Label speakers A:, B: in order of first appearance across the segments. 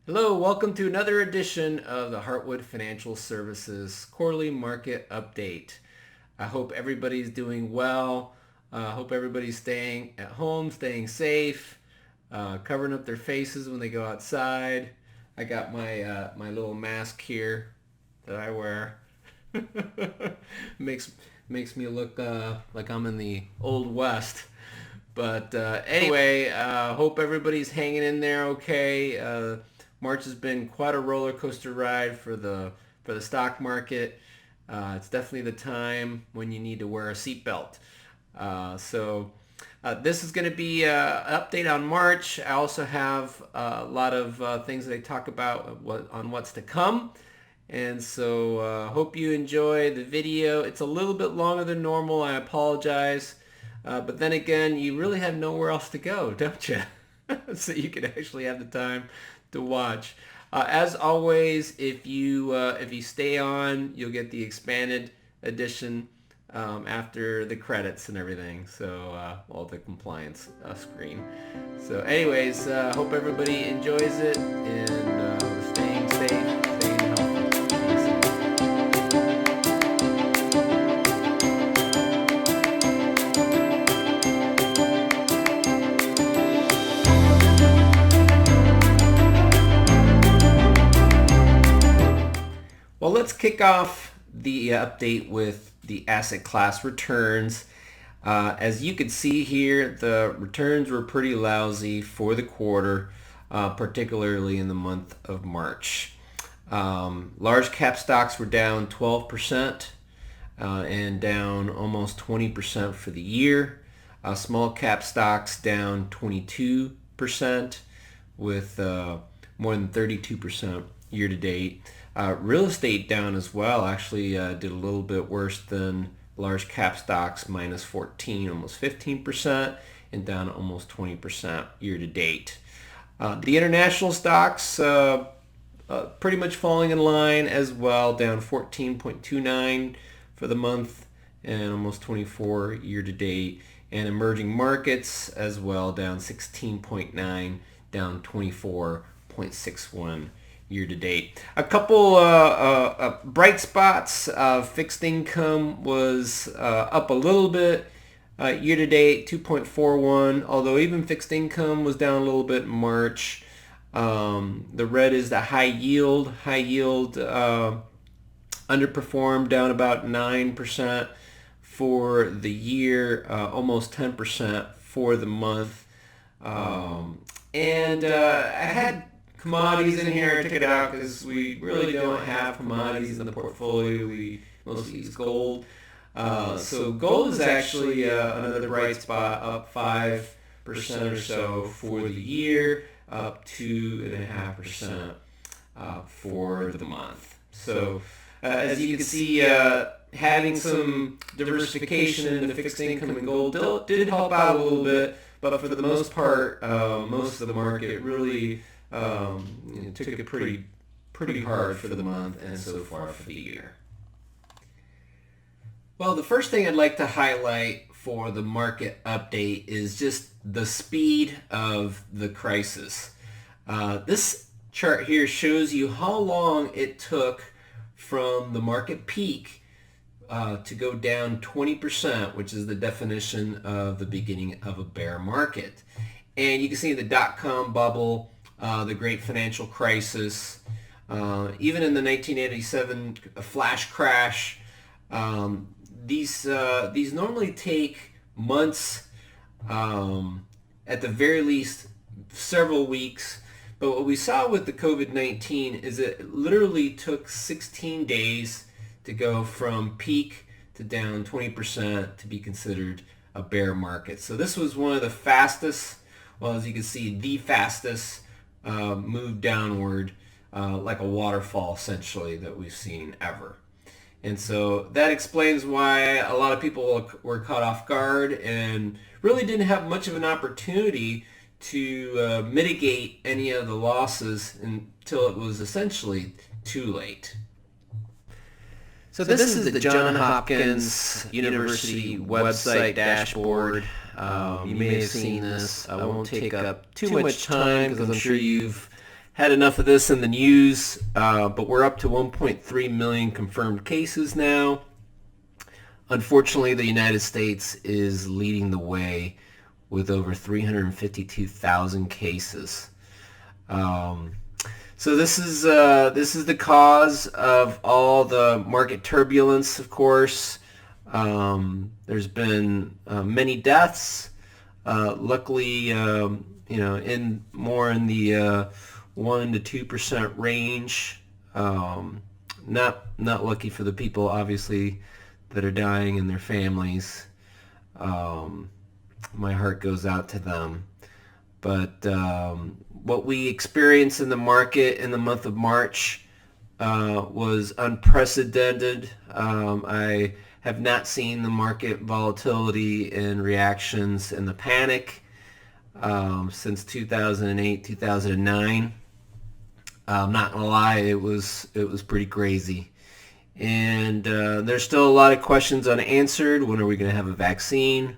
A: Hello, welcome to another edition of the Heartwood Financial Services Quarterly Market Update. I hope everybody's doing well. I hope everybody's staying at home, staying safe, covering up their faces when they go outside. I got my little mask here that I wear. makes makes me look like I'm in the Old West. But anyway, hope everybody's hanging in there okay. March has been quite a roller coaster ride for the stock market. It's definitely the time when you need to wear a seatbelt. This is going to be an update on March. I also have a lot of things that I talk about on what's to come. And so hope you enjoy the video. It's a little bit longer than normal. I apologize. But then again, you really have nowhere else to go, don't you? So you can actually have the time to watch. As always, if you stay on, you'll get the expanded edition after the credits and everything. So all the compliance screen. So anyways, hope everybody enjoys it and staying safe, staying healthy. Well, let's kick off the update with the asset class returns. As you can see here, the returns were pretty lousy for the quarter, particularly in the month of March. Large cap stocks were down 12% and down almost 20% for the year. Small cap stocks down 22% with more than 32% year to date. Real estate down as well, actually did a little bit worse than large cap stocks, minus 14, almost 15%, and down almost 20% year to date. The international stocks pretty much falling in line as well, down 14.29 for the month and almost 24 year to date. And emerging markets as well, down 16.9, down 24.61 year to date. A couple bright spots. Fixed income was up a little bit year to date, 2.41, although even fixed income was down a little bit in March. The red is the high yield. High yield underperformed, down about 9% for the year, almost 10% for the month. And I had commodities in here. I took it out because we really don't have commodities in the portfolio. We mostly use gold. So gold is actually another bright spot, up 5% or so for the year, up 2.5% for the month. So as you can see, having some diversification into fixed income and gold did help out a little bit, but for the most part, most of the market really took it pretty hard for the month and so far for the year. Well, the first thing I'd like to highlight for the market update is just the speed of the crisis. This chart here shows you how long it took from the market peak to go down 20%, which is the definition of the beginning of a bear market. And you can see the dot-com bubble, the great financial crisis, even in the 1987 flash crash. These normally take months, at the very least several weeks. But what we saw with the COVID-19 is it literally took 16 days to go from peak to down 20% to be considered a bear market. So this was one of the fastest, well, as you can see, the fastest move downward, like a waterfall essentially, that we've seen ever. And so that explains why a lot of people were caught off guard and really didn't have much of an opportunity to mitigate any of the losses until it was essentially too late. So this is the Johns Hopkins University website dashboard. You may have seen this. I won't take up too much time because I'm sure you've had enough of this in the news, but we're up to 1.3 million confirmed cases now. Unfortunately, the United States is leading the way with over 352,000 cases. So this is the cause of all the market turbulence, of course. There's been many deaths. Luckily, in the 1 to 2% range. Not lucky for the people, obviously, that are dying and their families. My heart goes out to them. But what we experienced in the market in the month of March was unprecedented. I have not seen the market volatility and reactions and the panic since 2008, 2009. I'm not gonna lie, it was pretty crazy. And there's still a lot of questions unanswered. When are we going to have a vaccine?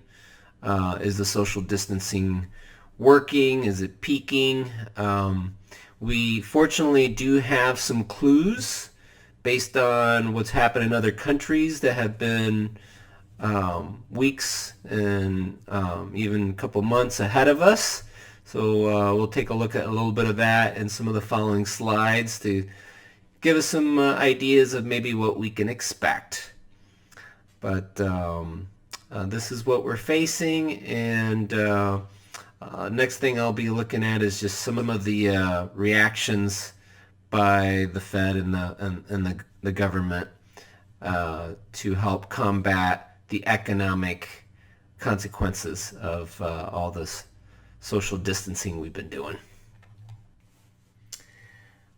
A: Is the social distancing working? Is it peaking? We fortunately do have some clues based on what's happened in other countries that have been weeks and even a couple months ahead of us. So we'll take a look at a little bit of that in some of the following slides to give us some ideas of maybe what we can expect. But this is what we're facing, and next thing I'll be looking at is just some of the reactions by the Fed and the government to help combat the economic consequences of all this social distancing we've been doing.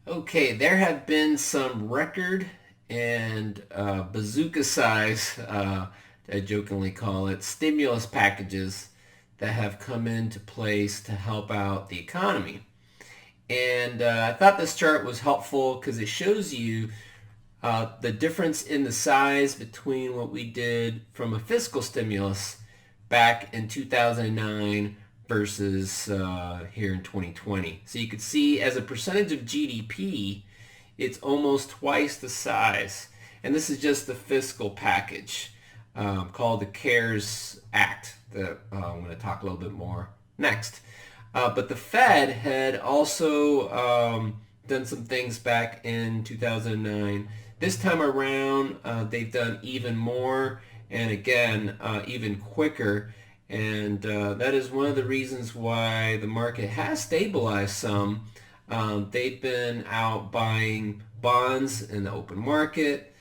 A: Okay, there have been some record and bazooka size, I jokingly call it, stimulus packages that have come into place to help out the economy. And I thought this chart was helpful because it shows you the difference in the size between what we did from a fiscal stimulus back in 2009 versus here in 2020. So you could see as a percentage of GDP, it's almost twice the size. And this is just the fiscal package called the CARES Act that I'm going to talk a little bit more next. But the Fed had also done some things back in 2009. This time around, they've done even more, and again, even quicker. And that is one of the reasons why the market has stabilized some. They've been out buying bonds in the open market.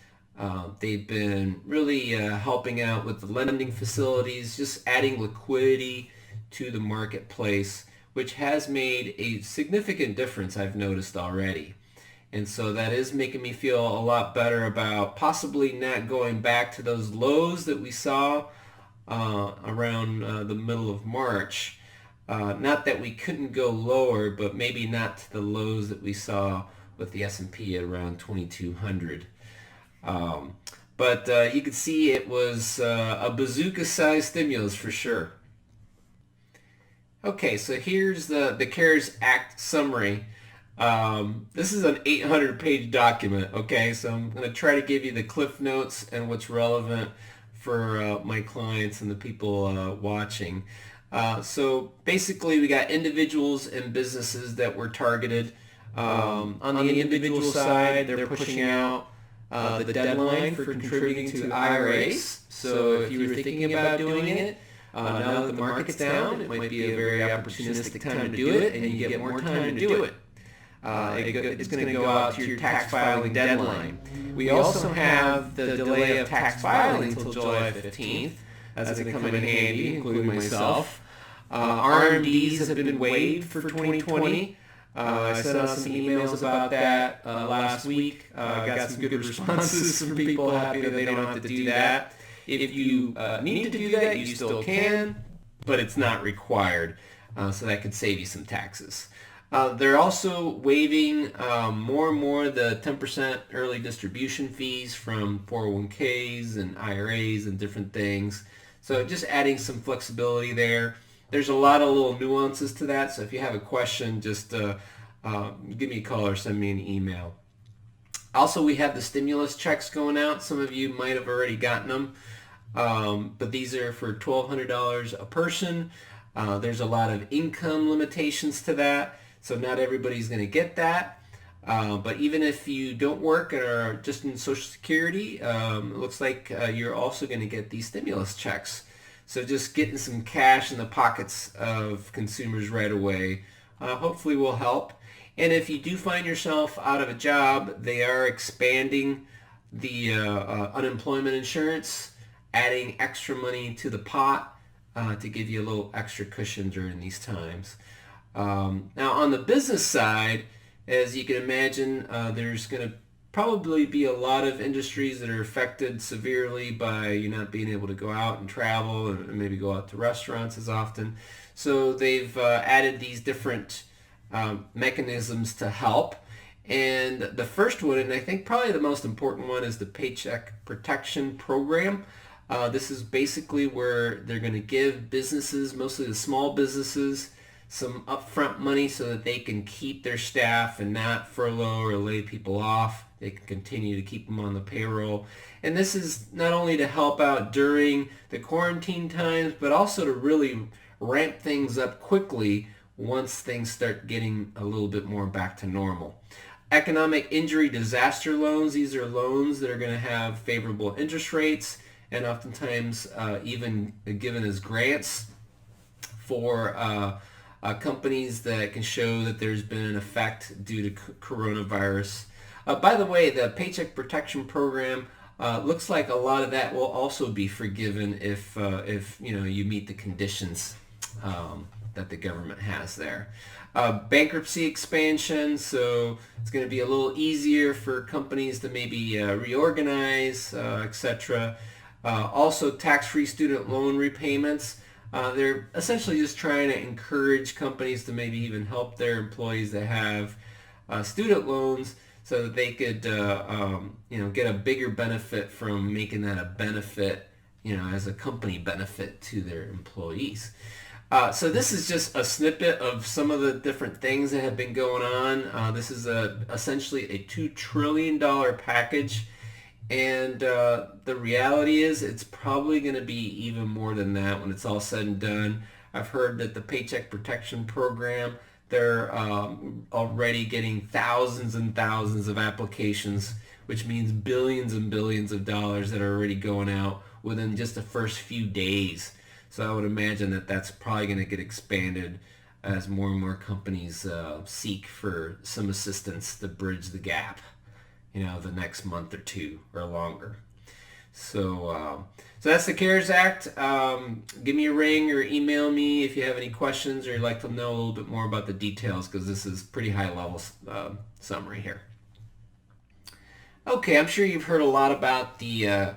A: They've been really helping out with the lending facilities, just adding liquidity to the marketplace, which has made a significant difference, I've noticed already. And so that is making me feel a lot better about possibly not going back to those lows that we saw around the middle of March. Not that we couldn't go lower, but maybe not to the lows that we saw with the S&P at around 2,200. But you could see it was a bazooka-sized stimulus for sure. Okay, so here's the CARES Act summary. This is an 800-page document, okay? So I'm going to try to give you the cliff notes and what's relevant for my clients and the people watching. So basically, we got individuals and businesses that were targeted. On the individual side, they're pushing out the deadline for contributing to IRAs. So if you were thinking about doing it, now that the market's down, it might be a very opportunistic time to do it, and you get more time to do it. It's going to go out to your tax filing deadline. We also have the delay of tax filing until July 15th. That's going to come in handy, including myself. RMDs have been waived for 2020. I sent out some emails about that last week. Got some good responses from people happy that they don't have to do that. If you need to do that, you still can, but it's not required. So that could save you some taxes. They're also waiving more and more the 10% early distribution fees from 401ks and IRAs and different things. So just adding some flexibility there. There's a lot of little nuances to that, so if you have a question, just give me a call or send me an email. Also, we have the stimulus checks going out. Some of you might have already gotten them, but these are for $1,200 a person. There's a lot of income limitations to that, so not everybody's going to get that. But even if you don't work and are just in Social Security, it looks like you're also going to get these stimulus checks. So just getting some cash in the pockets of consumers right away hopefully will help. And if you do find yourself out of a job, they are expanding the unemployment insurance, adding extra money to the pot to give you a little extra cushion during these times. Now on the business side, as you can imagine, there's going to probably be a lot of industries that are affected severely by you not being able to go out and travel and maybe go out to restaurants as often. So they've added these different mechanisms to help. And the first one, and I think probably the most important one, is the Paycheck Protection Program. This is basically where they're going to give businesses, mostly the small businesses, some upfront money so that they can keep their staff and not furlough or lay people off. They can continue to keep them on the payroll. And this is not only to help out during the quarantine times, but also to really ramp things up quickly once things start getting a little bit more back to normal. Economic injury disaster loans, these are loans that are going to have favorable interest rates and oftentimes even given as grants for companies that can show that there's been an effect due to coronavirus. By the way, the Paycheck Protection Program looks like a lot of that will also be forgiven if you meet the conditions that the government has there. Bankruptcy expansion, so it's going to be a little easier for companies to maybe reorganize, etc. Also, tax-free student loan repayments. They're essentially just trying to encourage companies to maybe even help their employees that have student loans so that they could get a bigger benefit from making that a benefit, as a company benefit to their employees. So this is just a snippet of some of the different things that have been going on. This is essentially a $2 trillion package. And the reality is it's probably going to be even more than that when it's all said and done. I've heard that the Paycheck Protection Program, they're already getting thousands and thousands of applications, which means billions and billions of dollars that are already going out within just the first few days. So I would imagine that that's probably going to get expanded as more and more companies seek for some assistance to bridge the gap, the next month or two or longer. So that's the CARES Act. Give me a ring or email me if you have any questions or you'd like to know a little bit more about the details, because this is pretty high level summary here. Okay, I'm sure you've heard a lot about the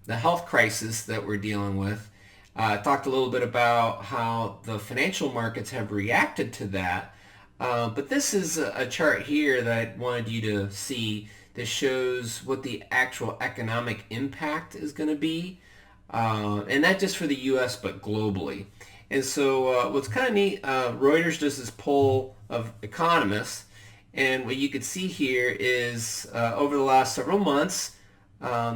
A: health crisis that we're dealing with. I talked a little bit about how the financial markets have reacted to that. But this is a chart here that I wanted you to see that shows what the actual economic impact is going to be. And not just for the U.S., but globally. And so what's kind of neat, Reuters does this poll of economists. And what you can see here is over the last several months,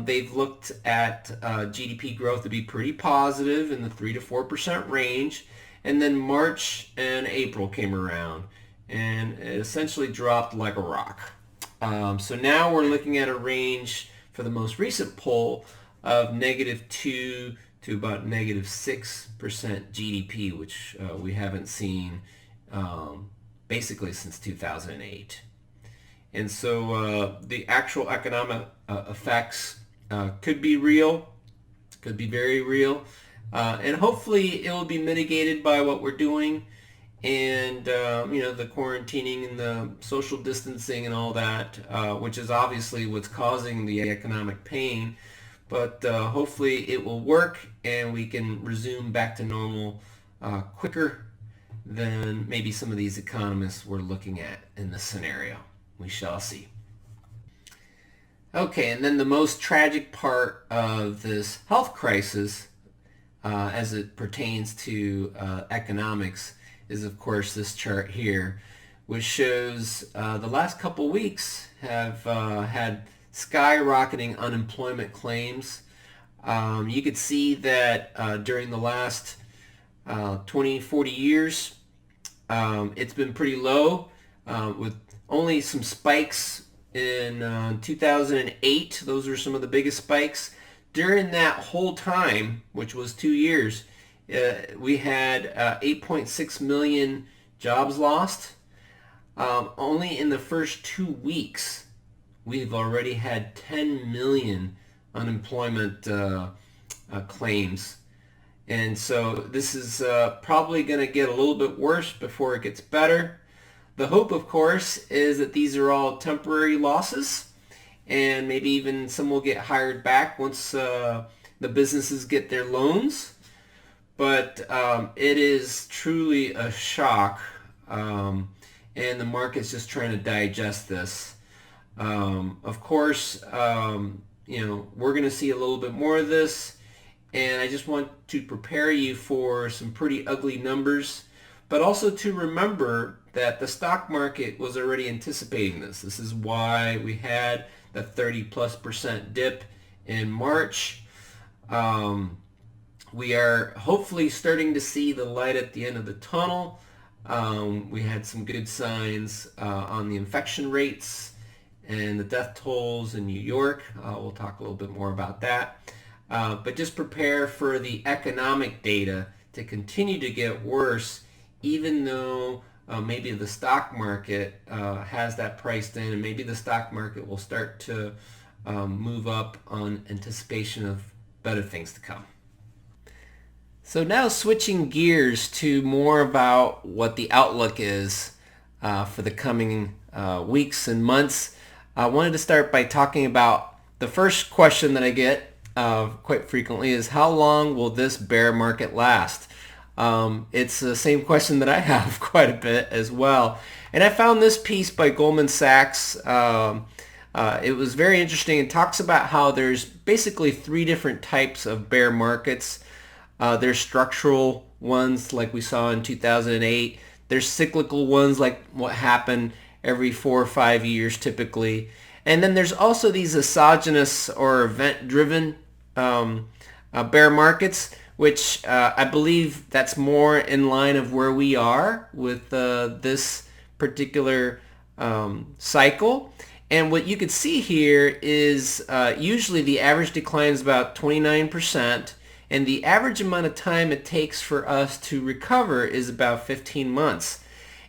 A: they've looked at GDP growth to be pretty positive in the 3 to 4% range. And then March and April came around and it essentially dropped like a rock. So now we're looking at a range for the most recent poll of -2 to about -6% GDP, which we haven't seen basically since 2008. And so the actual economic effects could be real, could be very real, and hopefully it will be mitigated by what we're doing and the quarantining and the social distancing and all that, which is obviously what's causing the economic pain. But hopefully it will work and we can resume back to normal quicker than maybe some of these economists were looking at in this scenario. We shall see. Okay, and then the most tragic part of this health crisis as it pertains to economics is, of course, this chart here, which shows the last couple weeks have had skyrocketing unemployment claims. You could see that during the last 20, 40 years, it's been pretty low with only some spikes in 2008. Those are some of the biggest spikes. During that whole time, which was 2 years, we had 8.6 million jobs lost. Only in the first 2 weeks, we've already had 10 million unemployment claims. And so this is probably going to get a little bit worse before it gets better. The hope, of course, is that these are all temporary losses, and maybe even some will get hired back once the businesses get their loans. But it is truly a shock, and the market's just trying to digest this. Of course, we're going to see a little bit more of this, and I just want to prepare you for some pretty ugly numbers, but also to remember that the stock market was already anticipating this. This is why we had the 30+% dip in March. We are hopefully starting to see the light at the end of the tunnel. We had some good signs on the infection rates and the death tolls in New York. We'll talk a little bit more about that. But just prepare for the economic data to continue to get worse, even though maybe the stock market has that priced in, and maybe the stock market will start to move up on anticipation of better things to come. So now switching gears to more about what the outlook is for the coming weeks and months. I wanted to start by talking about the first question that I get quite frequently is, how long will this bear market last? It's the same question that I have quite a bit as well. And I found this piece by Goldman Sachs. It was very interesting. It talks about how there's basically 3 different types of bear markets. There's structural ones like we saw in 2008. There's cyclical ones like what happened every 4 or 5 years typically. And then there's also these exogenous or event-driven bear markets, which I believe that's more in line of where we are with this particular cycle. And what you could see here is usually the average decline is about 29%. And the average amount of time it takes for us to recover is about 15 months.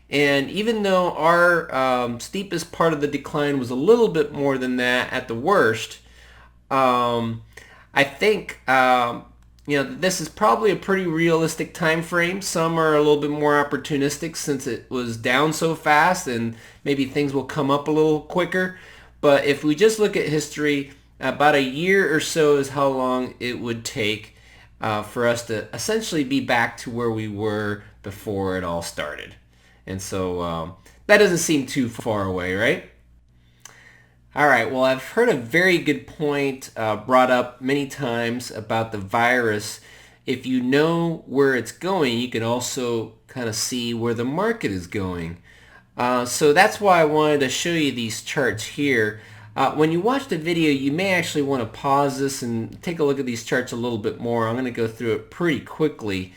A: And even though our steepest part of the decline was a little bit more than that at the worst, I think this is probably a pretty realistic time frame. Some are a little bit more opportunistic since it was down so fast, and maybe things will come up a little quicker. But if we just look at history, about a year or so is how long it would take for us to essentially be back to where we were before it all started. And so that doesn't seem too far away, right? All right, well, I've heard a very good point brought up many times about the virus. If you know where it's going, you can also kind of see where the market is going. So that's why I wanted to show you these charts here. When you watch the video, you may actually want to pause this and take a look at these charts a little bit more. I'm going to go through it pretty quickly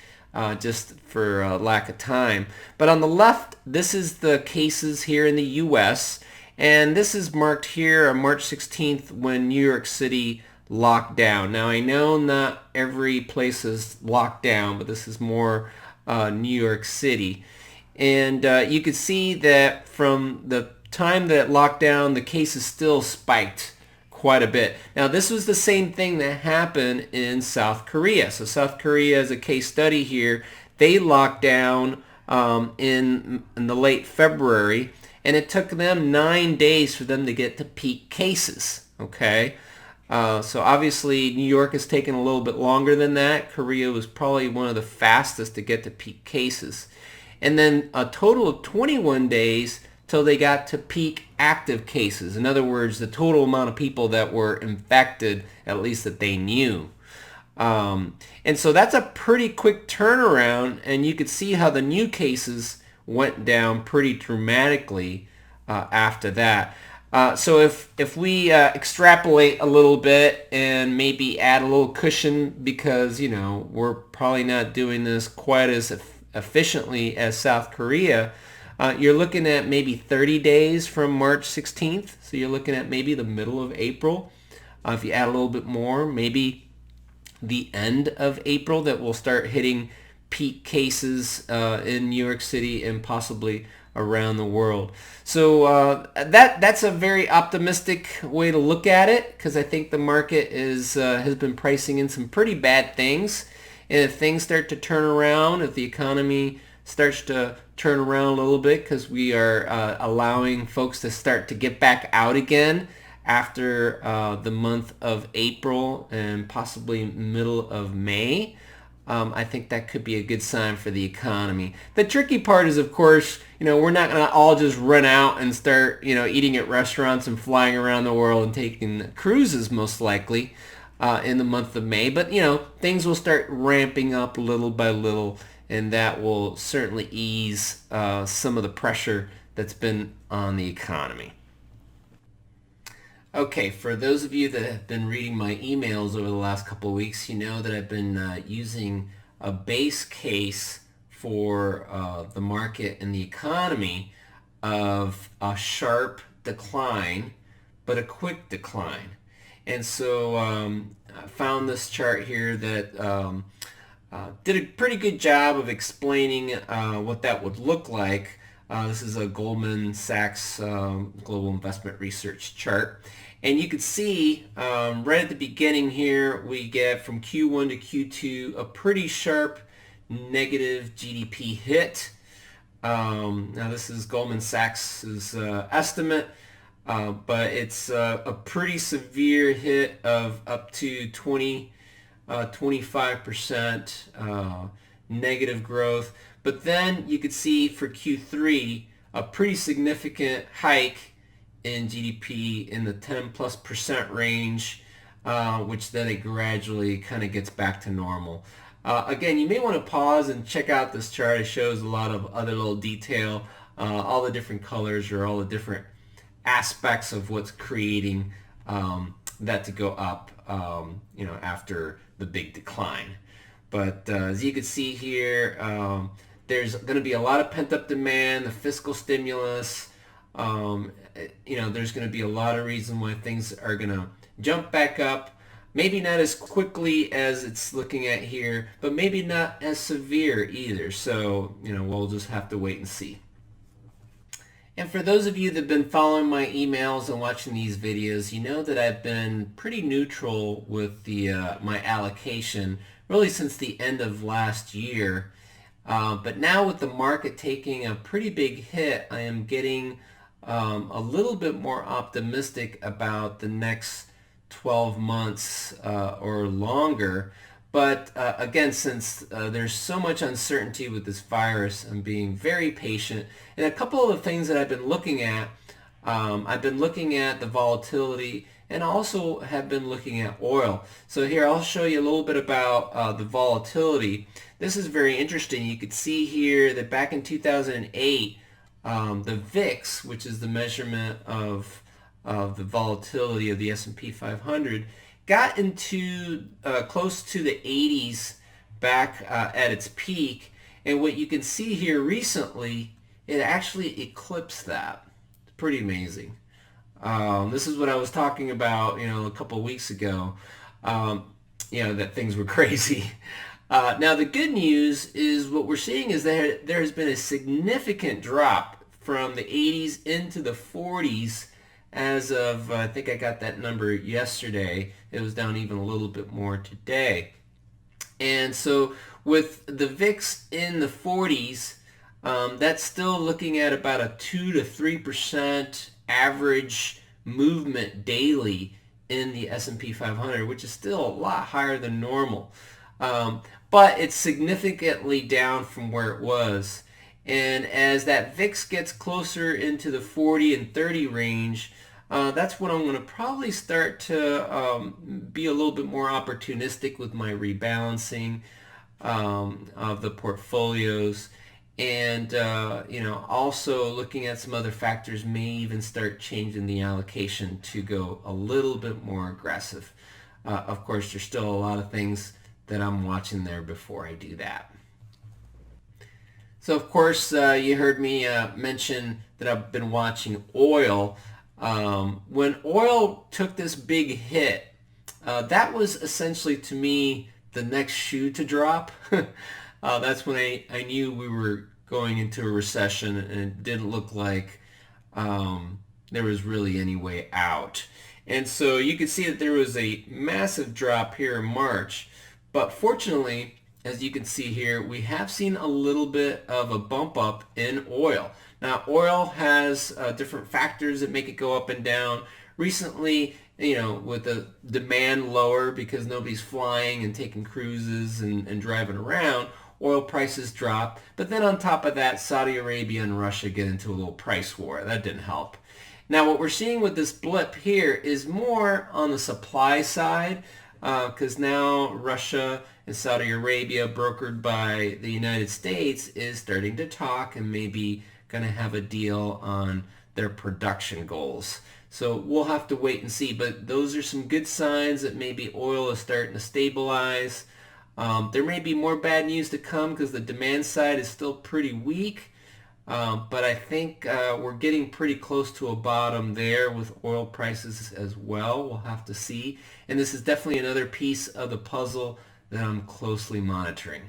A: just for lack of time. But on the left, this is the cases here in the U.S., and this is marked here on March 16th when New York City locked down. Now, I know not every place is locked down, but this is more New York City. And you can see that from the time that it locked down, the cases still spiked quite a bit. Now, this was the same thing that happened in South Korea. So South Korea is a case study here. They locked down in the late February, and it took them 9 days for them to get to peak cases. Okay, so obviously New York has taken a little bit longer than that. Korea was probably one of the fastest to get to peak cases. And then a total of 21 days till they got to peak active cases. In other words, the total amount of people that were infected, at least that they knew. And so that's a pretty quick turnaround, and you could see how the new cases went down pretty dramatically after that. So if we extrapolate a little bit and maybe add a little cushion, because we're probably not doing this quite as efficiently as South Korea, you're looking at maybe 30 days from March 16th. So you're looking at maybe the middle of April. If you add a little bit more, maybe the end of April, that we'll start hitting peak cases in New York City and possibly around the world. So that's a very optimistic way to look at it, because I think the market has been pricing in some pretty bad things. And if things start to turn around, if the economy starts to turn around a little bit, because we are allowing folks to start to get back out again after the month of April and possibly middle of May, I think that could be a good sign for the economy. The tricky part is, of course, we're not going to all just run out and start, eating at restaurants and flying around the world and taking cruises, most likely, in the month of May. But, things will start ramping up little by little, and that will certainly ease some of the pressure that's been on the economy. Okay, for those of you that have been reading my emails over the last couple of weeks, you know that I've been using a base case for the market and the economy of a sharp decline, but a quick decline. And so I found this chart here that did a pretty good job of explaining what that would look like. This is a Goldman Sachs Global Investment Research chart. And you can see right at the beginning here, we get from Q1 to Q2 a pretty sharp negative GDP hit. Now this is Goldman Sachs's estimate, but it's a pretty severe hit of up to 25% negative growth. But then you could see for Q3 a pretty significant hike in GDP in the 10+% range, which then it gradually kind of gets back to normal. Again, you may want to pause and check out this chart. It shows a lot of other little detail, all the different colors or all the different aspects of what's creating that to go up, after the big decline. But as you can see here, there's going to be a lot of pent-up demand, the fiscal stimulus. There's going to be a lot of reason why things are going to jump back up. Maybe not as quickly as it's looking at here, but maybe not as severe either. So, we'll just have to wait and see. And for those of you that have been following my emails and watching these videos, you know that I've been pretty neutral with my allocation really since the end of last year. But now with the market taking a pretty big hit, I am getting a little bit more optimistic about the next 12 months or longer. But again, since there's so much uncertainty with this virus, I'm being very patient. And a couple of the things that I've been looking at, I've been looking at the volatility and also have been looking at oil. So here I'll show you a little bit about the volatility. This is very interesting. You could see here that back in 2008, the VIX, which is the measurement of the volatility of the S&P 500, got into close to the 80s back at its peak. And what you can see here recently, it actually eclipsed that. It's pretty amazing. This is what I was talking about, a couple of weeks ago, that things were crazy. Now the good news is what we're seeing is that there has been a significant drop from the 80s into the 40s as of, I think I got that number yesterday. It was down even a little bit more today. And so with the VIX in the 40s, that's still looking at about a 2 to 3% average movement daily in the S&P 500, which is still a lot higher than normal. But it's significantly down from where it was. And as that VIX gets closer into the 40 and 30 range, that's when I'm going to probably start to be a little bit more opportunistic with my rebalancing of the portfolios. And also looking at some other factors may even start changing the allocation to go a little bit more aggressive. Of course, there's still a lot of things that I'm watching there before I do that. So of course, you heard me mention that I've been watching oil. When oil took this big hit, that was essentially to me the next shoe to drop. That's when I knew we were going into a recession, and it didn't look like there was really any way out. And so you could see that there was a massive drop here in March. But fortunately, as you can see here, we have seen a little bit of a bump up in oil. Now, oil has different factors that make it go up and down. Recently, with the demand lower because nobody's flying and taking cruises and driving around, oil prices drop. But then on top of that, Saudi Arabia and Russia get into a little price war. That didn't help. Now, what we're seeing with this blip here is more on the supply side, because now Russia and Saudi Arabia, brokered by the United States, is starting to talk and maybe going to have a deal on their production goals. So we'll have to wait and see, but those are some good signs that maybe oil is starting to stabilize. There may be more bad news to come because the demand side is still pretty weak. But I think we're getting pretty close to a bottom there with oil prices as well. We'll have to see. And this is definitely another piece of the puzzle that I'm closely monitoring.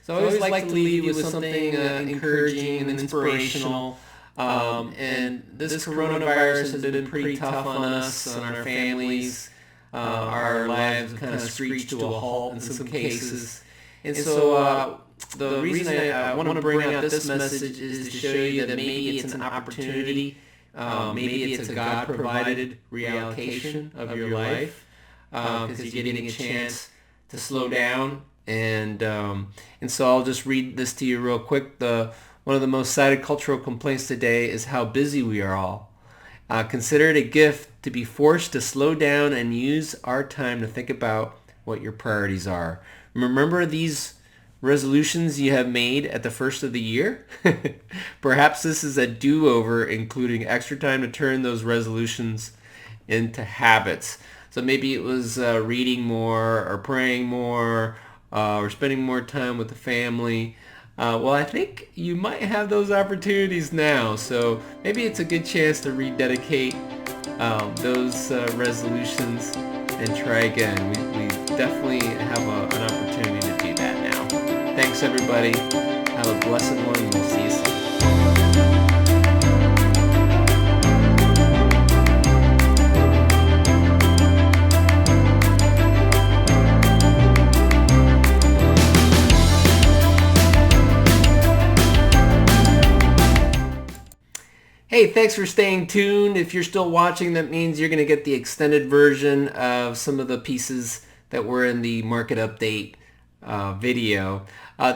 A: So I always like to leave you with something encouraging and inspirational. And this coronavirus has been pretty tough on us, on our families. Our lives kind of screeched to a halt in some cases. And so the reason I want to bring out this message is to show you that maybe it's an opportunity, maybe it's a God-provided reallocation of your life, because you're getting a chance to slow down. And so I'll just read this to you real quick. One of the most cited cultural complaints today is how busy we are all. Consider it a gift to be forced to slow down and use our time to think about what your priorities are. Remember these resolutions you have made at the first of the year? Perhaps this is a do-over, including extra time to turn those resolutions into habits. So maybe it was reading more or praying more or spending more time with the family. Well, I think you might have those opportunities now. So maybe it's a good chance to rededicate those resolutions and try again. We definitely have an opportunity to do that now. Thanks, everybody. Have a blessed one, and we'll see you soon. Hey, thanks for staying tuned. If you're still watching, that means you're going to get the extended version of some of the pieces that were in the market update video.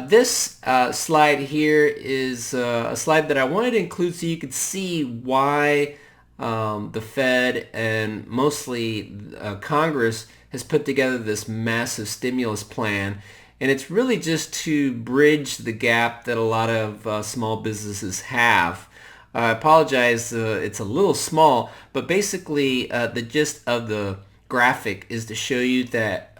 A: This slide here is a slide that I wanted to include so you could see why the Fed and mostly Congress has put together this massive stimulus plan. And it's really just to bridge the gap that a lot of small businesses have. I apologize, it's a little small, but basically the gist of the graphic is to show you that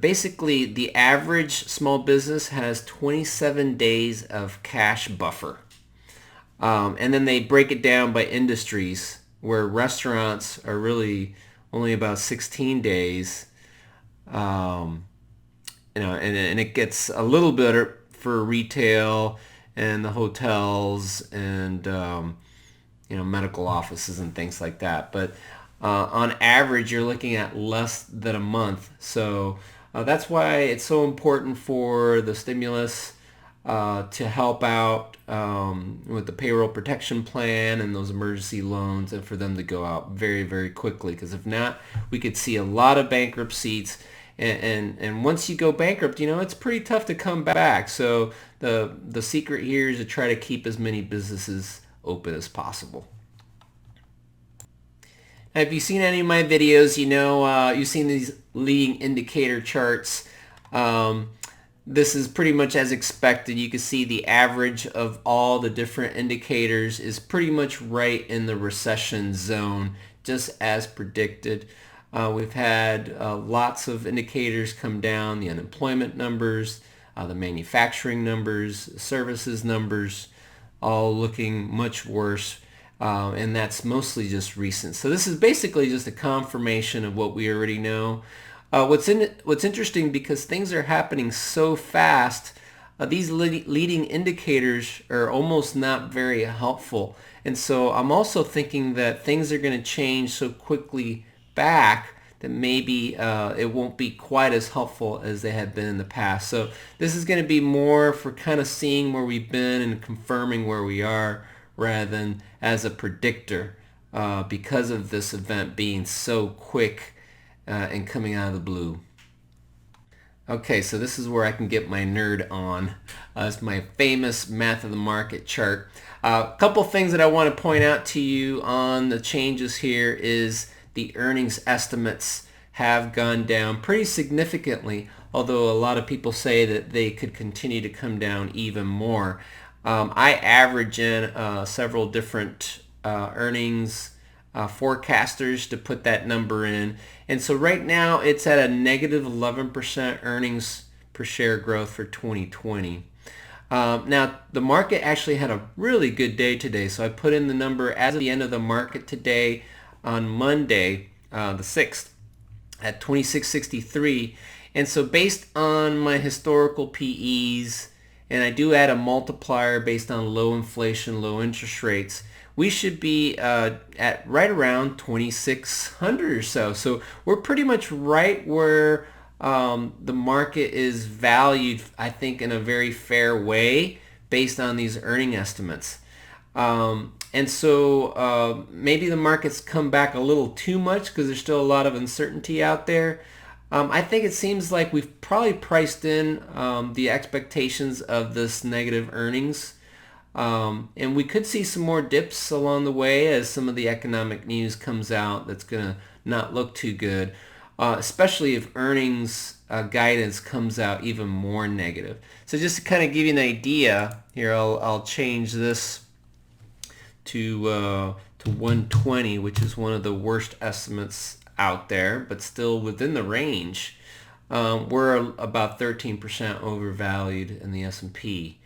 A: basically the average small business has 27 days of cash buffer. And then they break it down by industries, where restaurants are really only about 16 days. And it gets a little better for retail and the hotels and medical offices and things like that. But on average, you're looking at less than a month. So that's why it's so important for the stimulus to help out with the payroll protection plan and those emergency loans, and for them to go out very, very quickly. Because if not, we could see a lot of bankruptcies. And once you go bankrupt, it's pretty tough to come back. So the secret here is to try to keep as many businesses open as possible. Now, if you've seen any of my videos, you've seen these leading indicator charts. this is pretty much as expected. You can see the average of all the different indicators is pretty much right in the recession zone, just as predicted. We've had lots of indicators come down, the unemployment numbers, the manufacturing numbers, services numbers, all looking much worse. And that's mostly just recent. So this is basically just a confirmation of what we already know. What's interesting, because things are happening so fast, these leading indicators are almost not very helpful. And so I'm also thinking that things are going to change so quickly back that maybe it won't be quite as helpful as they have been in the past. So this is going to be more for kind of seeing where we've been and confirming where we are, rather than as a predictor, because of this event being so quick and coming out of the blue. Okay, so this is where I can get my nerd on. It's my famous math of the market chart. A couple things that I want to point out to you on the changes here is the earnings estimates have gone down pretty significantly, although a lot of people say that they could continue to come down even more. I average in several different earnings forecasters to put that number in. And so right now it's at a negative 11% earnings per share growth for 2020. Now the market actually had a really good day today. So I put in the number as of the end of the market today on Monday, the 6th, at 2663. And so based on my historical PEs, and I do add a multiplier based on low inflation, low interest rates, we should be at right around 2,600 or so. So we're pretty much right where the market is valued, I think, in a very fair way based on these earning estimates. And so maybe the market's come back a little too much because there's still a lot of uncertainty out there. I think it seems like we've probably priced in the expectations of this negative earnings. And we could see some more dips along the way as some of the economic news comes out that's going to not look too good, especially if earnings guidance comes out even more negative. So just to kind of give you an idea, here I'll change this to 120, which is one of the worst estimates out there, but still within the range. We're about 13% overvalued in the S&P.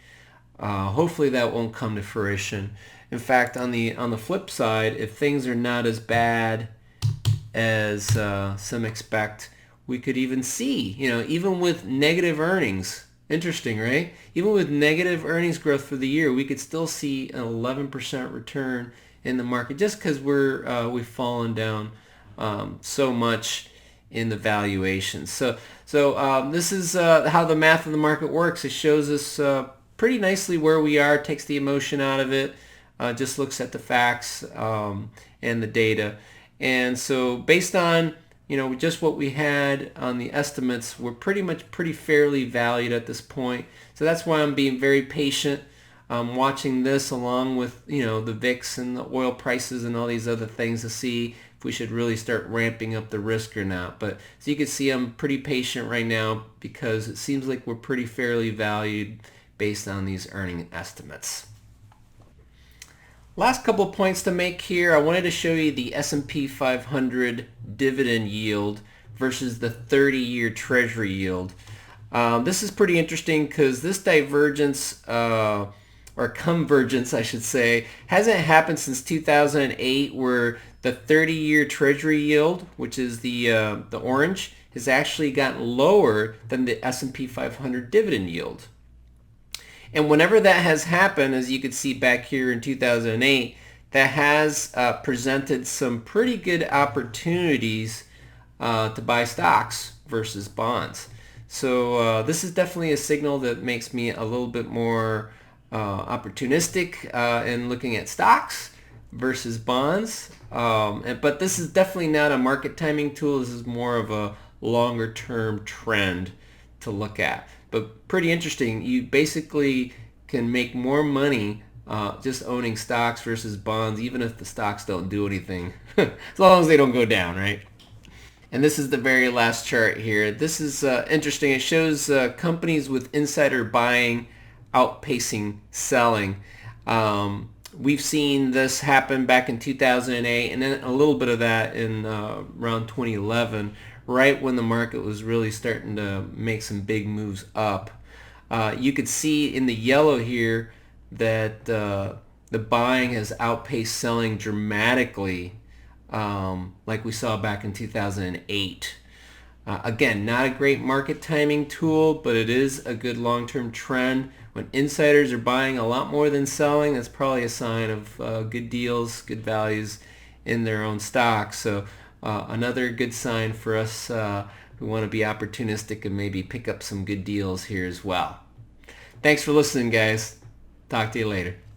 A: Hopefully that won't come to fruition. In fact, on the flip side, if things are not as bad as some expect, we could even see, even with negative earnings. Interesting, right? Even with negative earnings growth for the year, we could still see an 11% return in the market, just because we've fallen down so much in the valuation. So this is how the math of the market works. It shows us pretty nicely where we are, takes the emotion out of it, just looks at the facts and the data. And so based on just what we had on the estimates, we're pretty fairly valued at this point. So that's why I'm being very patient, watching this along with the VIX and the oil prices and all these other things to see if we should really start ramping up the risk or not. But as you can see, I'm pretty patient right now because it seems like we're pretty fairly valued based on these earning estimates. Last couple points to make here. I wanted to show you the S&P 500 dividend yield versus the 30-year Treasury yield. This is pretty interesting because this divergence, or convergence I should say, hasn't happened since 2008, where the 30-year Treasury yield, which is the orange, has actually gotten lower than the S&P 500 dividend yield. And whenever that has happened, as you could see back here in 2008, that has presented some pretty good opportunities to buy stocks versus bonds. So this is definitely a signal that makes me a little bit more opportunistic in looking at stocks versus bonds. But this is definitely not a market timing tool. This is more of a longer term trend to look at. But pretty interesting. You basically can make more money just owning stocks versus bonds, even if the stocks don't do anything, as long as they don't go down, right? And this is the very last chart here. This is interesting. It shows companies with insider buying outpacing selling. We've seen this happen back in 2008 and then a little bit of that in around 2011, right when the market was really starting to make some big moves up. You could see in the yellow here that the buying has outpaced selling dramatically, like we saw back in 2008. Again, not a great market timing tool, but it is a good long-term trend. When insiders are buying a lot more than selling, that's probably a sign of good deals, good values in their own stocks. So another good sign for us who want to be opportunistic and maybe pick up some good deals here as well. Thanks for listening, guys. Talk to you later.